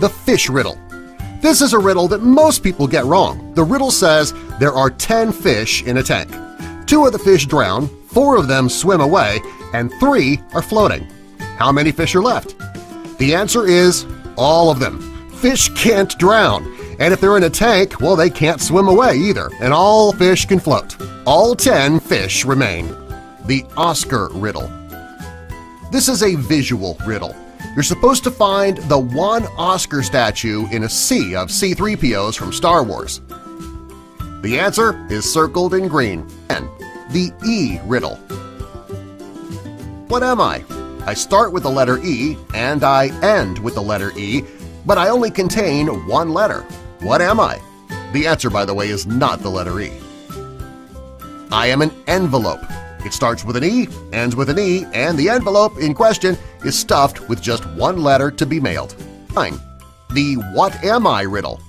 the fish riddle. This is a riddle that most people get wrong. The riddle says there are 10 fish in a tank. 2 of the fish drown, 4 of them swim away, and 3 are floating. How many fish are left? The answer is all of them. Fish can't drown, and if they're in a tank, well, they can't swim away either, and all fish can float. All 10 fish remain. The Oscar riddle. This is a visual riddle. You're supposed to find the one Oscar statue in a sea of C-3POs from Star Wars. The answer is circled in green. And the E riddle. What am I? I start with the letter E and I end with the letter E, but I only contain one letter. What am I? The answer, by the way, is not the letter E. I am an envelope. It starts with an E, ends with an E, and the envelope in question is stuffed with just one letter to be mailed. 9. The What Am I riddle.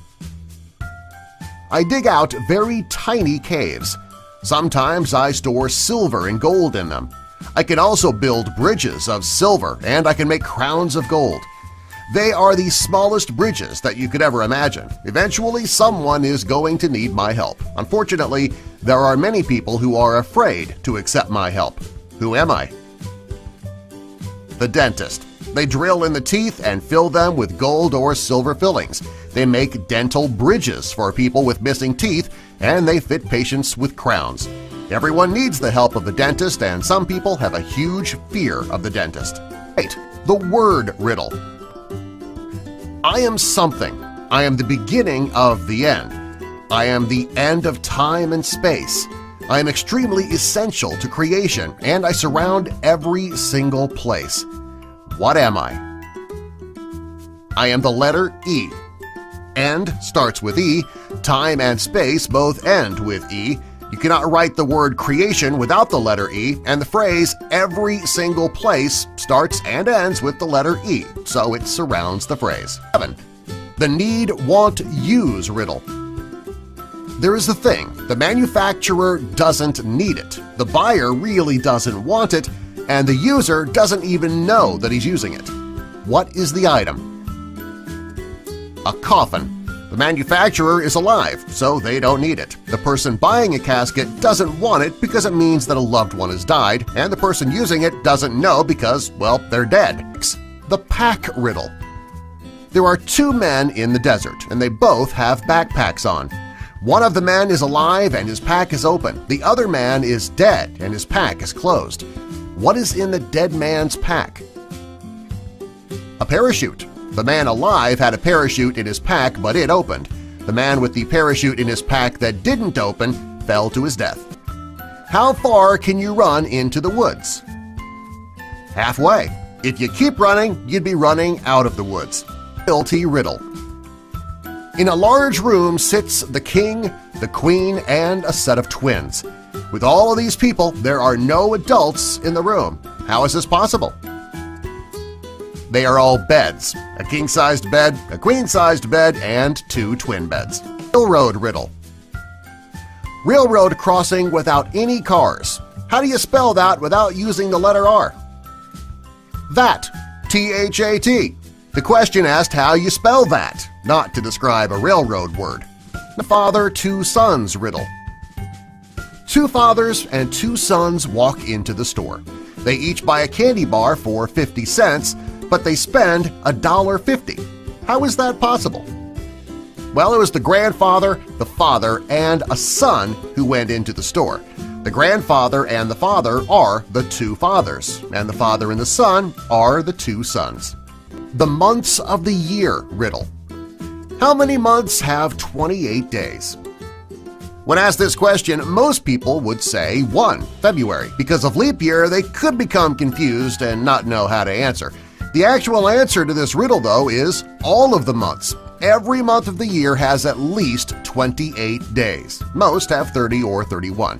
I dig out very tiny caves. Sometimes I store silver and gold in them. I can also build bridges of silver, and I can make crowns of gold. They are the smallest bridges that you could ever imagine. Eventually, someone is going to need my help. Unfortunately, there are many people who are afraid to accept my help. Who am I? The dentist. They drill in the teeth and fill them with gold or silver fillings. They make dental bridges for people with missing teeth, and they fit patients with crowns. Everyone needs the help of the dentist, and some people have a huge fear of the dentist. 8. The word riddle. I am something. I am the beginning of the end. I am the end of time and space. I am extremely essential to creation, and I surround every single place. What am I? I am the letter E. End starts with E. Time and space both end with E. You cannot write the word creation without the letter E, and the phrase every single place starts and ends with the letter E, so it surrounds the phrase. 7. The need, want, use riddle. There is the thing. The manufacturer doesn't need it, the buyer really doesn't want it, and the user doesn't even know that he's using it. What is the item? A coffin. The manufacturer is alive, so they don't need it. The person buying a casket doesn't want it because it means that a loved one has died, and the person using it doesn't know because, well, they're dead. The pack riddle. There are 2 men in the desert, and they both have backpacks on. One of the men is alive and his pack is open. The other man is dead and his pack is closed. What is in the dead man's pack? A parachute. The man alive had a parachute in his pack, but it opened. The man with the parachute in his pack that didn't open fell to his death. How far can you run into the woods? Halfway. If you keep running, you'd be running out of the woods. Guilty riddle. In a large room sits the king, the queen, and a set of twins. With all of these people, there are no adults in the room. How is this possible? They are all beds, a king-sized bed, a queen-sized bed, and 2 twin beds. Railroad riddle. Railroad crossing without any cars. How do you spell that without using the letter R? That. T-H-A-T. The question asked how you spell that, not to describe a railroad word. The father, 2 sons riddle. 2 fathers and 2 sons walk into the store. They each buy a candy bar for 50 cents, but they spend $1.50. How is that possible? Well, it was the grandfather, the father, and a son who went into the store. The grandfather and the father are the 2 fathers, and the father and the son are the 2 sons. The months of the year riddle. How many months have 28 days? When asked this question, most people would say 1, February. Because of leap year, they could become confused and not know how to answer. The actual answer to this riddle, though, is all of the months. Every month of the year has at least 28 days. Most have 30 or 31.